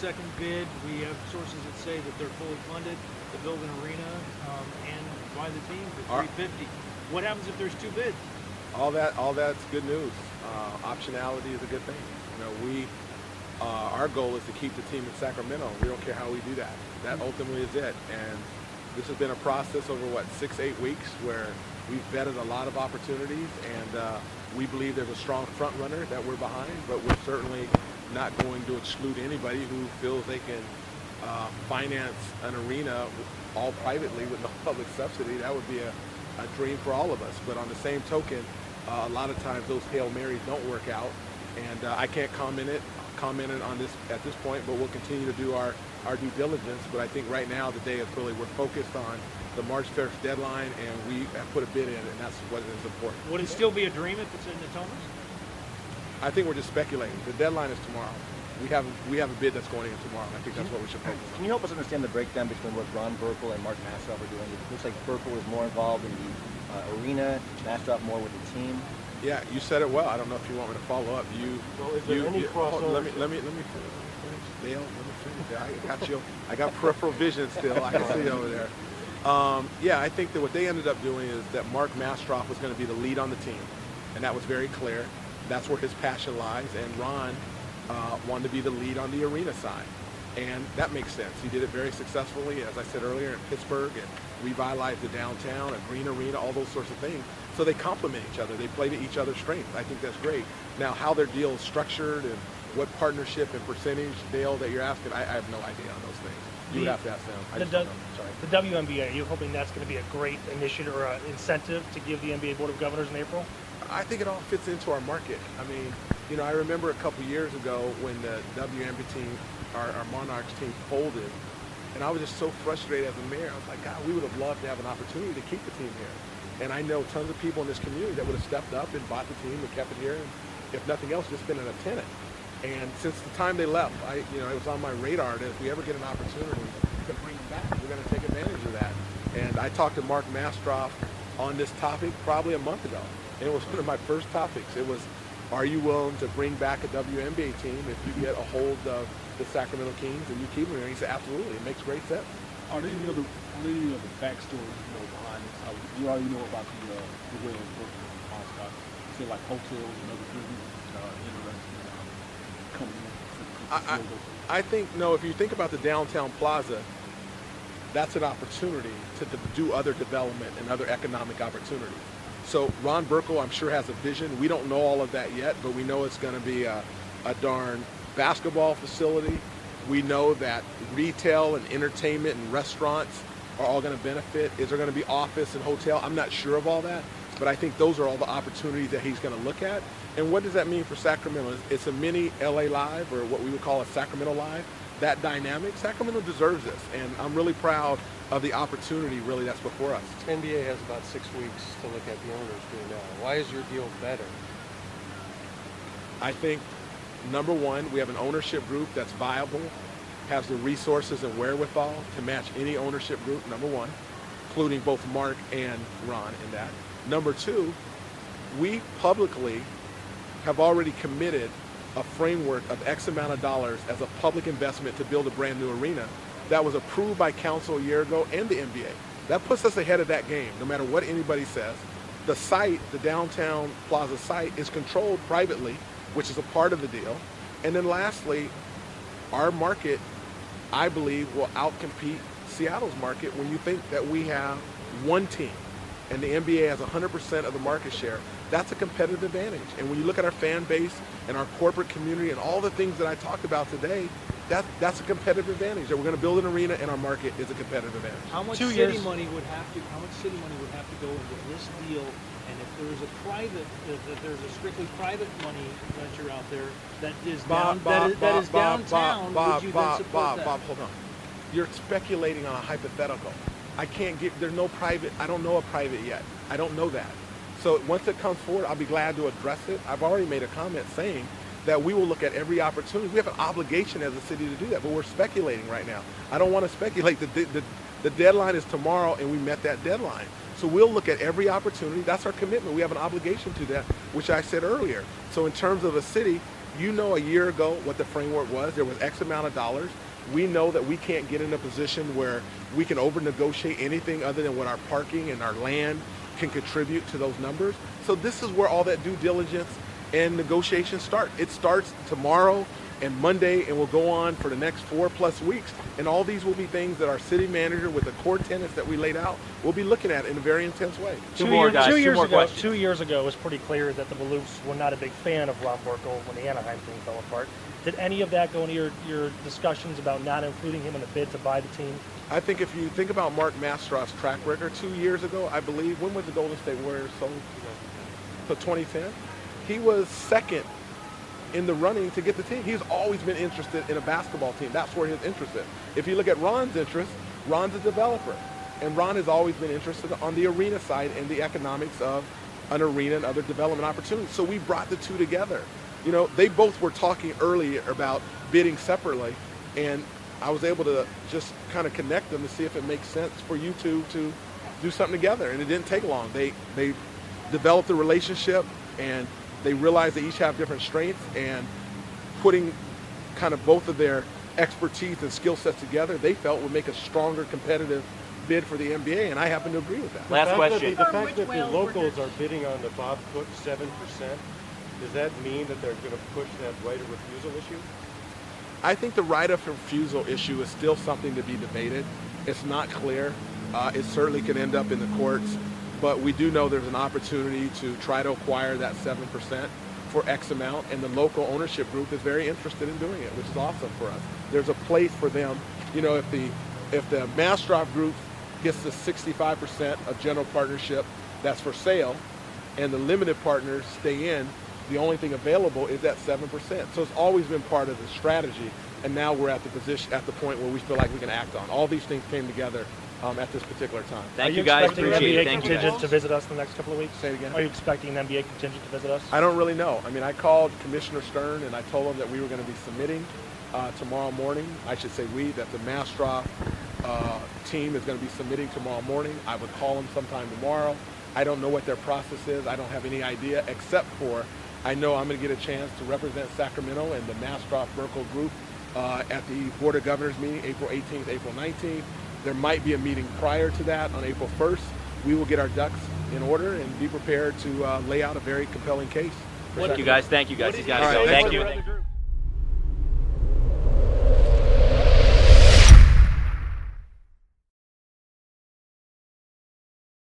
second bid. We have sources that say that they're fully funded to build an arena and buy the team for Our- $350. What happens if there's two bids? All that's good news. Optionality is a good thing. Our goal is to keep the team in Sacramento. We don't care how we do that. That ultimately is it. And this has been a process over 6-8 weeks where we've vetted a lot of opportunities, and we believe there's a strong front runner that we're behind, but we're certainly not going to exclude anybody who feels they can finance an arena all privately with no public subsidy. That would be a dream for all of us. But on the same token, a lot of times those Hail Marys don't work out, and I can't comment on this at this point, but we'll continue to do our due diligence. But I think right now the day is really, we're focused on the March 1st deadline, and we have put a bid in, and that's what is important. Would it still be a dream if it's in Natomas? I think we're just speculating. The deadline is tomorrow. We have a bid that's going in tomorrow, and I think that's what we should focus on. Can you help us understand the breakdown between what Ron Burkle and Mark Mastroff are doing? It looks like Burkle is more involved in the arena, Mastroff more with the team. Yeah, you said it well. I don't know if you want me to follow up. Well, is there any crossover? Let me finish. Dale, let me finish. I got you. I got peripheral vision still. I can see you over there. Yeah, I think that what they ended up doing is that Mark Mastroff was going to be the lead on the team, and that was very clear. That's where his passion lies, and Ron wanted to be the lead on the arena side. And that makes sense. He did it very successfully, as I said earlier, in Pittsburgh, and revitalized the downtown, a green arena, all those sorts of things. So they complement each other. They play to each other's strengths. I think that's great. Now, how their deal is structured and what partnership and percentage, Dale, that you're asking, I have no idea on those things. You would have to ask them. I just don't know. Sorry. The WNBA, are you hoping that's going to be a great initiative or incentive to give the NBA Board of Governors in April? I think it all fits into our market. I mean, I remember a couple years ago when the WNBA team, our Monarchs team, folded, and I was just so frustrated as a mayor. I was like, God, we would have loved to have an opportunity to keep the team here. And I know tons of people in this community that would have stepped up and bought the team and kept it here, and if nothing else, just been a tenant. And since the time they left, it was on my radar that if we ever get an opportunity to bring them back, we're going to take advantage of that. And I talked to Mark Mastroff on this topic probably a month ago. And it was one of my first topics. It was, are you willing to bring back a WNBA team if you get a hold of the Sacramento Kings and you keep them here? And he said, absolutely, it makes great sense. Are there any other backstory behind this? You already know about the way it works in Moscow. You say like hotels and other business interested in coming in. I think, no, if you think about the downtown plaza, that's an opportunity to do other development and other economic opportunities. So Ron Burkle, I'm sure, has a vision. We don't know all of that yet, but we know it's going to be a darn basketball facility. We know that retail and entertainment and restaurants are all going to benefit. Is there going to be office and hotel? I'm not sure of all that, but I think those are all the opportunities that he's going to look at. And what does that mean for Sacramento? It's a mini LA Live, or what we would call a Sacramento Live. That dynamic, Sacramento deserves this, and I'm really proud of the opportunity really that's before us. NBA has about 6 weeks to look at the owners do now. Why is your deal better? I think, number one, we have an ownership group that's viable, has the resources and wherewithal to match any ownership group, number one, including both Mark and Ron in that. Number two, we publicly have already committed a framework of X amount of dollars as a public investment to build a brand new arena that was approved by council a year ago and the NBA. That puts us ahead of that game, no matter what anybody says. The site, the downtown plaza site, is controlled privately, which is a part of the deal. And then lastly, our market, I believe, will outcompete Seattle's market when you think that we have one team and the NBA has 100% of the market share. That's a competitive advantage. And when you look at our fan base and our corporate community and all the things that I talked about today, that's a competitive advantage. That we're going to build an arena and our market is a competitive advantage. How much city money would have to go into this deal? And if there's a strictly private money venture out there that is downtown, would you then support that? Bob, hold on. You're speculating on a hypothetical. I can't give. There's no private. I don't know a private yet. I don't know that. So once it comes forward, I'll be glad to address it. I've already made a comment saying that we will look at every opportunity. We have an obligation as a city to do that, but we're speculating right now. I don't want to speculate. The deadline is tomorrow, and we met that deadline. So we'll look at every opportunity. That's our commitment. We have an obligation to that, which I said earlier. So in terms of a city, You know, a year ago what the framework was. There was X amount of dollars. We know that we can't get in a position where we can over negotiate anything other than what our parking and our land can contribute to those numbers. So this is where all that due diligence and negotiations start. It starts tomorrow and Monday and will go on for the next 4+ weeks. And all these will be things that our city manager, with the core tenets that we laid out, will be looking at in a very intense way. Two more questions. 2 years ago, it was pretty clear that the Maloofs were not a big fan of Ron Burkle when the Anaheim thing fell apart. Did any of that go into your discussions about not including him in the bid to buy the team? I think if you think about Mark Mastroff's track record, 2 years ago, I believe, when was the Golden State Warriors sold? So 2010. He was second in the running to get the team. He's always been interested in a basketball team. That's where his interest is. If you look at Ron's interest, Ron's a developer. And Ron has always been interested on the arena side and the economics of an arena and other development opportunities. So we brought the two together. You know, they both were talking earlier about bidding separately, and I was able to just kind of connect them to see if it makes sense for you two to do something together. And it didn't take long. They developed a relationship, and they realized they each have different strengths, and putting kind of both of their expertise and skill sets together, they felt would make a stronger competitive bid for the NBA, and I happen to agree with that. Last question. The fact that the locals are bidding on the Bob Cook 7%, does that mean that they're going to push that right of refusal issue? I think the right of refusal issue is still something to be debated. It's not clear. It certainly could end up in the courts, but we do know there's an opportunity to try to acquire that 7% for X amount, and the local ownership group is very interested in doing it, which is awesome for us. There's a place for them. You know, if the Mastroff group gets the 65% of general partnership that's for sale, and the limited partners stay in, the only thing available is that 7%. So it's always been part of the strategy, and now we're at the point where we feel like we can act on. All these things came together at this particular time. Thank you guys. Appreciate Appreciate it. it. Thank you contingent guys. to visit us in the next couple of weeks? Say it again. Are you expecting an NBA contingent to visit us? I don't really know. I mean, I called Commissioner Stern and I told him that we were going to be submitting tomorrow morning. I should say that the Mastroff team is going to be submitting tomorrow morning. I would call them sometime tomorrow. I don't know what their process is. I don't have any idea, except for I know I'm going to get a chance to represent Sacramento and the Mastroff Burkle group at the Board of Governors meeting, April 18th, April 19th. There might be a meeting prior to that on April 1st. We will get our ducks in order and be prepared to lay out a very compelling case. Thank you guys. Thank you guys. These guys. All right, Thank thank you. you.